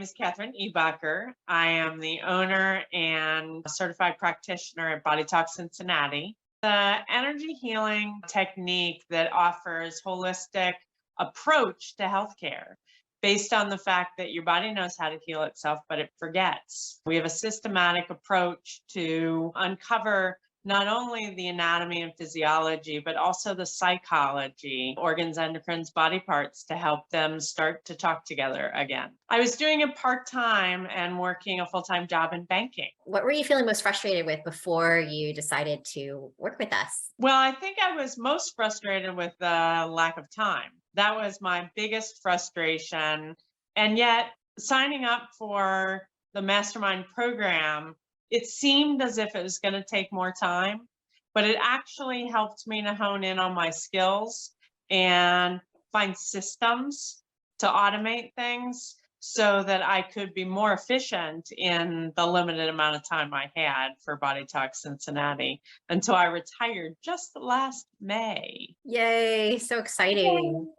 name is Katherine Ebacher. I am the owner and certified practitioner at Body Talk Cincinnati. The energy healing technique that offers holistic approach to healthcare based on the fact that your body knows how to heal itself, but it forgets. We have a systematic approach to uncover not only the anatomy and physiology, but also the psychology, organs, endocrines, body parts to help them start to talk together again. I was doing it part-time and working a full-time job in banking. What were you feeling most frustrated with before you decided to work with us? Well, I think I was most frustrated with the lack of time. That was my biggest frustration. And yet, signing up for the mastermind program, it seemed as if it was going to take more time, but it actually helped me to hone in on my skills and find systems to automate things so that I could be more efficient in the limited amount of time I had for Body Talk Cincinnati until I retired just last May. Yay, so exciting.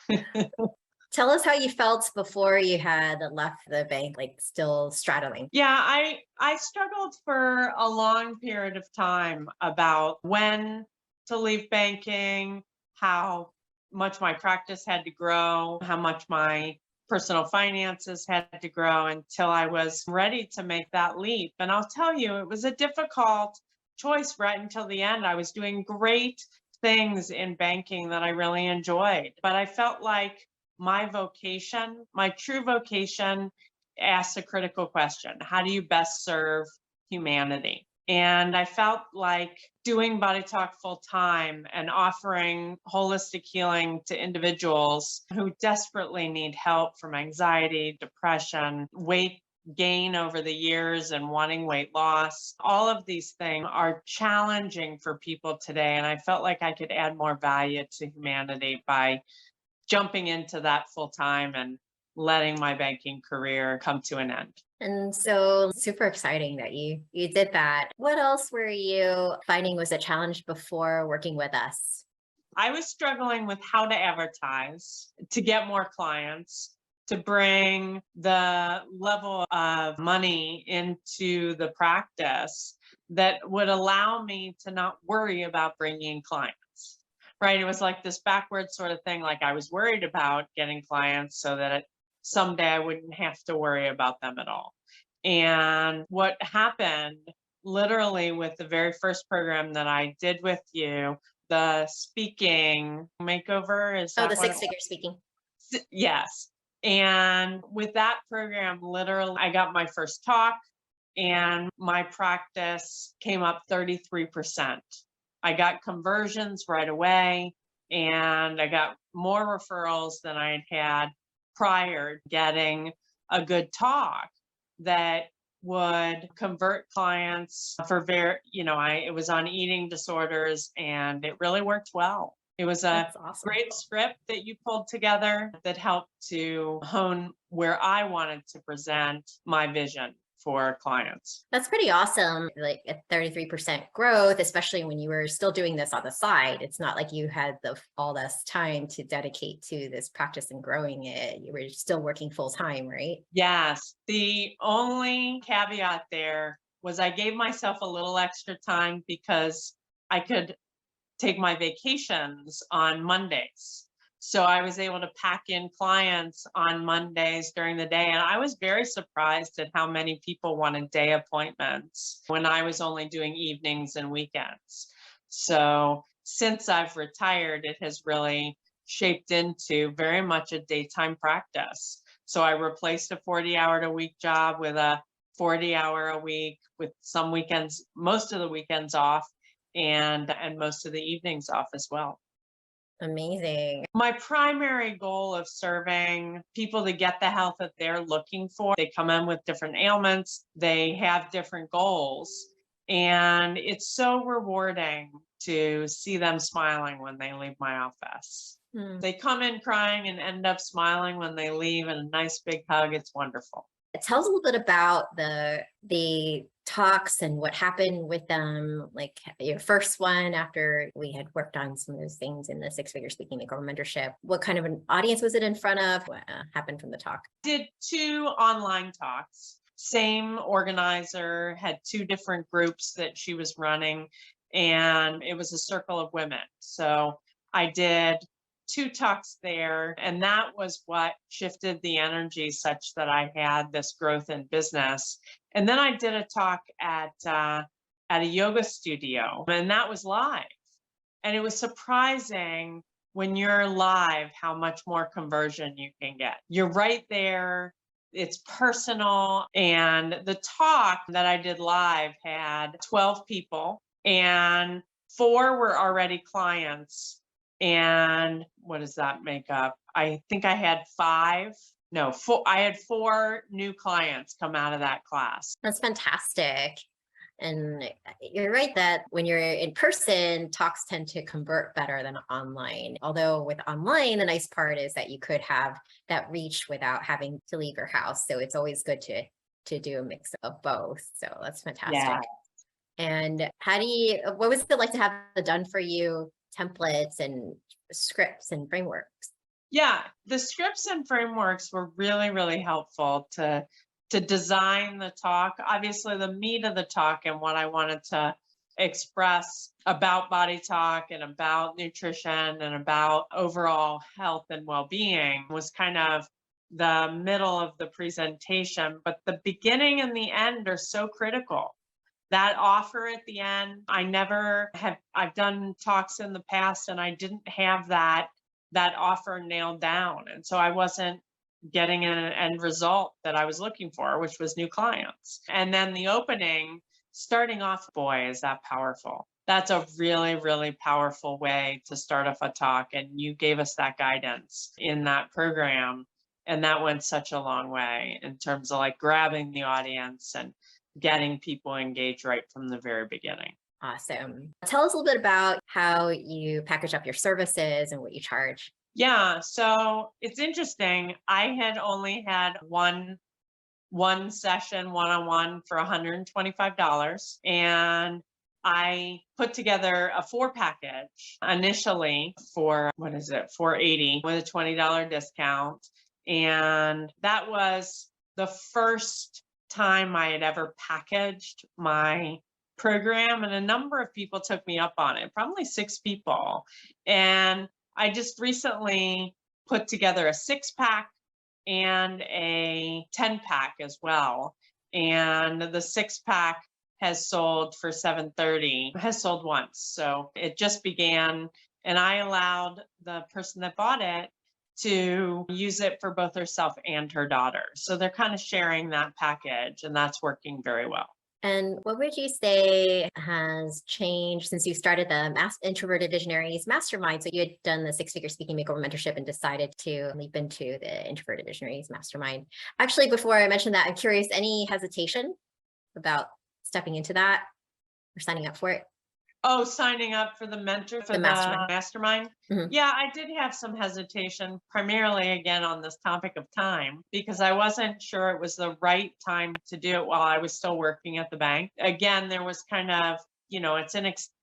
Yay. Tell us how you felt before you had left the bank, like still straddling. Yeah, I struggled for a long period of time about when to leave banking, how much my practice had to grow, how much my personal finances had to grow until I was ready to make that leap. And I'll tell you, it was a difficult choice right until the end. I was doing great things in banking that I really enjoyed, but I felt like my vocation, my true vocation, asks a critical question. How do you best serve humanity? And I felt like doing Body Talk full time and offering holistic healing to individuals who desperately need help from anxiety, depression, weight gain over the years and wanting weight loss. All of these things are challenging for people today. And I felt like I could add more value to humanity by jumping into that full time and letting my banking career come to an end. And so super exciting that you did that. What else were you finding was a challenge before working with us? I was struggling with how to advertise, to get more clients, to bring the level of money into the practice that would allow me to not worry about bringing in clients. Right? It was like this backward sort of thing. Like I was worried about getting clients so that someday I wouldn't have to worry about them at all. And what happened literally with the very first program that I did with you, the speaking makeover, is Oh, that the what it six-figure speaking. was? Yes. And with that program, literally, I got my first talk and my practice came up 33%. I got conversions right away and I got more referrals than I'd had prior, getting a good talk that would convert clients for it was on eating disorders and it really worked well. It was a That's awesome. great script that you pulled together that helped to hone where I wanted to present my vision for clients. That's pretty awesome. Like a 33% growth, especially when you were still doing this on the side. It's not like you had all this time to dedicate to this practice and growing it. You were still working full time, right? Yes. The only caveat there was I gave myself a little extra time because I could take my vacations on Mondays. So I was able to pack in clients on Mondays during the day. And I was very surprised at how many people wanted day appointments when I was only doing evenings and weekends. So since I've retired, it has really shaped into very much a daytime practice. So I replaced a 40-hour-a-week job with a 40-hour-a-week with some weekends, most of the weekends off, and most of the evenings off as well. Amazing. My primary goal of serving people to get the health that they're looking for, they come in with different ailments, they have different goals, and it's so rewarding to see them smiling when they leave my office. They come in crying and end up smiling when they leave, and a nice big hug. It's wonderful. Tell us a little bit about the talks and what happened with them, like your first one after we had worked on some of those things in the six-figure speaking makeover mentorship. What kind of an audience was it in front of? What happened from the talk? Did 2 online talks. Same organizer, had 2 different groups that she was running, and it was a circle of women. So I did 2 talks there, and that was what shifted the energy such that I had this growth in business. And then I did a talk at a yoga studio, and that was live. And it was surprising when you're live how much more conversion you can get. You're right there. It's personal. And the talk that I did live had 12 people, and 4 were already clients. And what does that make up? I think I had 5. No, 4. I had 4 new clients come out of that class. That's fantastic. And you're right that when you're in person, talks tend to convert better than online. Although with online, the nice part is that you could have that reach without having to leave your house. So it's always good to do a mix of both. So that's fantastic. Yeah. And what was it like to have the done for you templates and scripts and frameworks? Yeah, the scripts and frameworks were really, really helpful to design the talk. Obviously, the meat of the talk and what I wanted to express about body talk and about nutrition and about overall health and well-being was kind of the middle of the presentation, but the beginning and the end are so critical. That offer at the end, I've done talks in the past and I didn't have that offer nailed down. And so I wasn't getting an end result that I was looking for, which was new clients. And then the opening, starting off, boy, is that powerful. That's a really, really powerful way to start off a talk. And you gave us that guidance in that program. And that went such a long way in terms of like grabbing the audience and getting people engaged right from the very beginning. Awesome. Tell us a little bit about how you package up your services and what you charge. Yeah, so it's interesting. I had only had one session one-on-one for $125, and I put together a 4 package initially for $480 with a $20 discount. And that was the first time I had ever packaged my program, and a number of people took me up on it, probably 6 people. And I just recently put together a 6-pack and a 10-pack as well. And the 6-pack has sold for $730, has sold once. So it just began, and I allowed the person that bought it to use it for both herself and her daughter. So they're kind of sharing that package, and that's working very well. And what would you say has changed since you started the Introverted Visionaries Mastermind? So you had done the 6-figure speaking makeover mentorship and decided to leap into the Introverted Visionaries Mastermind. Actually, before I mention that, I'm curious, any hesitation about stepping into that or signing up for it? Oh, signing up for the mastermind. Mhm. Yeah, I did have some hesitation, primarily again on this topic of time, because I wasn't sure it was the right time to do it while I was still working at the bank. Again, there was kind of,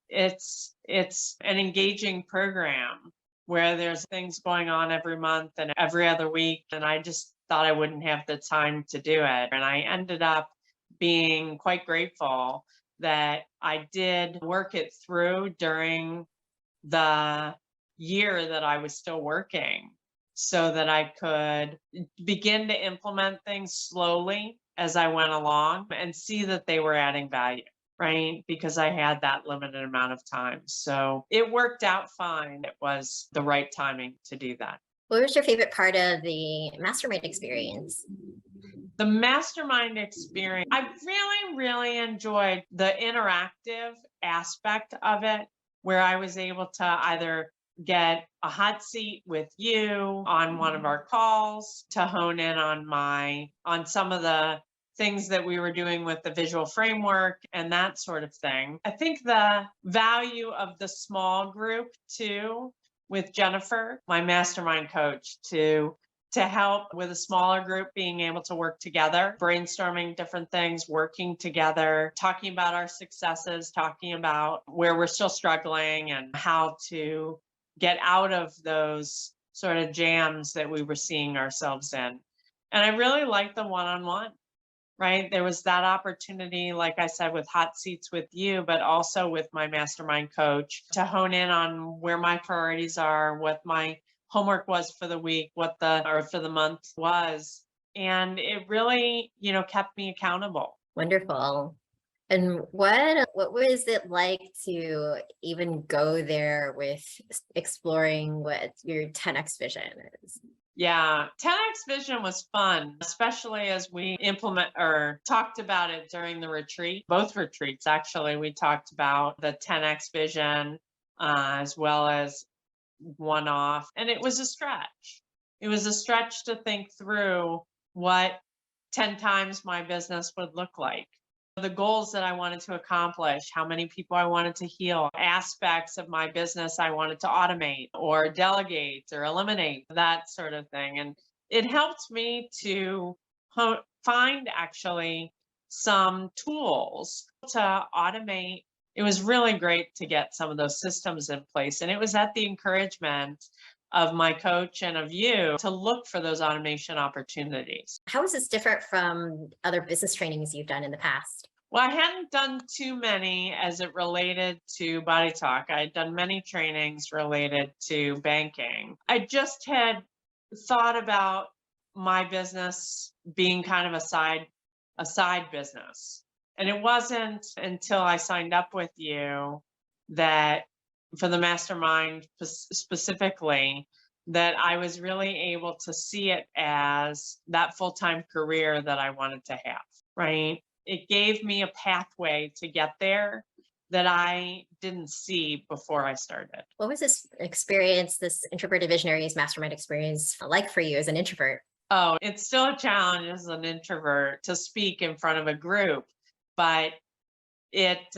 it's an engaging program where there's things going on every month and every other week, and I just thought I wouldn't have the time to do it. And I ended up being quite grateful that I did work it through during the year that I was still working, so that I could begin to implement things slowly as I went along and see that they were adding value, right? Because I had that limited amount of time. So it worked out fine. It was the right timing to do that. What was your favorite part of the mastermind experience? The mastermind experience, I really, really enjoyed the interactive aspect of it, where I was able to either get a hot seat with you on one of our calls to hone in on some of the things that we were doing with the visual framework and that sort of thing. I think the value of the small group too, with Jennifer, my mastermind coach, to to help with a smaller group being able to work together, brainstorming different things, working together, talking about our successes, talking about where we're still struggling and how to get out of those sort of jams that we were seeing ourselves in. And I really like the one-on-one, right? There was that opportunity, like I said, with hot seats with you, but also with my mastermind coach to hone in on where my priorities are, what my homework was for the week, or for the month was. And it really, kept me accountable. Wonderful. And what was it like to even go there with exploring what your 10x vision is? Yeah, 10X Vision was fun, especially as we talked about it during the retreat. Both retreats, actually, we talked about the 10X Vision as well as one off. And it was a stretch. It was a stretch to think through what 10 times my business would look like. The goals that I wanted to accomplish, how many people I wanted to heal, aspects of my business I wanted to automate or delegate or eliminate, that sort of thing. And it helped me to find actually some tools to automate. It was really great to get some of those systems in place. And it was at the encouragement of my coach and of you to look for those automation opportunities. How is this different from other business trainings you've done in the past? Well, I hadn't done too many as it related to Body Talk. I had done many trainings related to banking. I just had thought about my business being kind of a side business. And it wasn't until I signed up with you that for the mastermind specifically, that I was really able to see it as that full-time career that I wanted to have, right? It gave me a pathway to get there that I didn't see before I started. What was this experience, this Introverted Visionaries mastermind experience like for you as an introvert? Oh, it's still a challenge as an introvert to speak in front of a group, but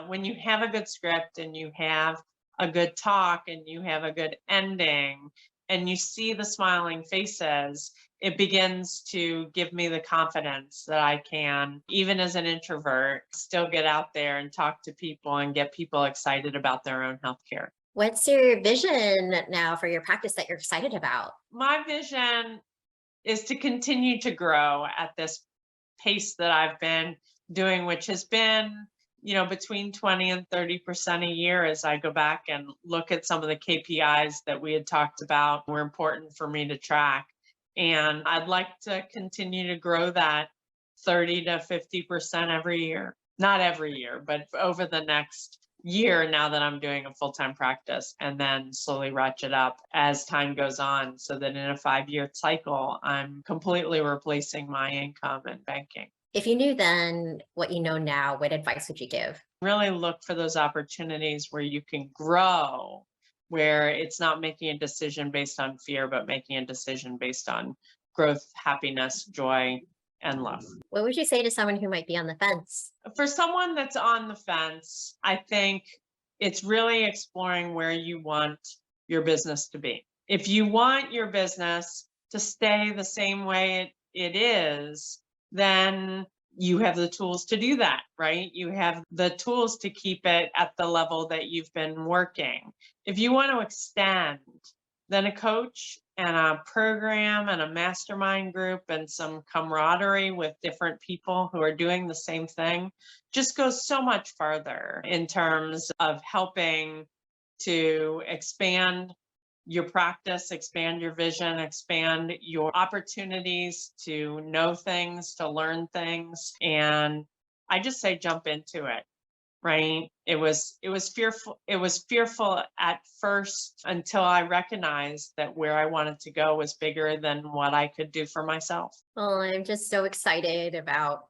when you have a good script and you have a good talk and you have a good ending and you see the smiling faces, it begins to give me the confidence that I can, even as an introvert, still get out there and talk to people and get people excited about their own healthcare. What's your vision now for your practice that you're excited about? My vision is to continue to grow at this pace that I've been doing, which has been between 20 and 30% a year as I go back and look at some of the KPIs that we had talked about were important for me to track. And I'd like to continue to grow that 30 to 50% every year. Not every year, but over the next year now that I'm doing a full-time practice, and then slowly ratchet up as time goes on so that in a 5-year cycle, I'm completely replacing my income in banking. If you knew then what you know now, what advice would you give? Really look for those opportunities where you can grow, where it's not making a decision based on fear, but making a decision based on growth, happiness, joy, and love. What would you say to someone who might be on the fence? For someone that's on the fence, I think it's really exploring where you want your business to be. If you want your business to stay the same way it is, then you have the tools to do that, right? You have the tools to keep it at the level that you've been working. If you want to extend, then a coach and a program and a mastermind group and some camaraderie with different people who are doing the same thing just goes so much farther in terms of helping to expand your practice, expand your vision, expand your opportunities to know things, to learn things. And I just say jump into it, right? It was fearful. It was fearful at first until I recognized that where I wanted to go was bigger than what I could do for myself. Well, I'm just so excited about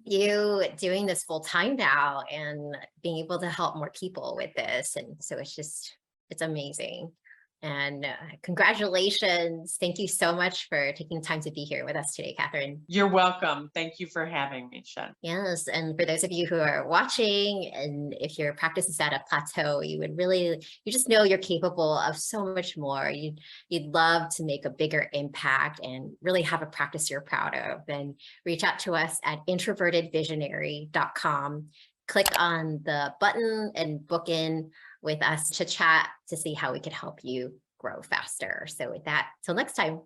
you doing this full time now and being able to help more people with this. And so it's amazing. And congratulations. Thank you so much for taking time to be here with us today, Katherine. You're welcome. Thank you for having me, Chen. Yes, and for those of you who are watching, and if your practice is at a plateau, you just know you're capable of so much more. You'd love to make a bigger impact and really have a practice you're proud of. Then reach out to us at introvertedvisionary.com. Click on the button and book in with us to chat to see how we could help you grow faster. So with that, till next time.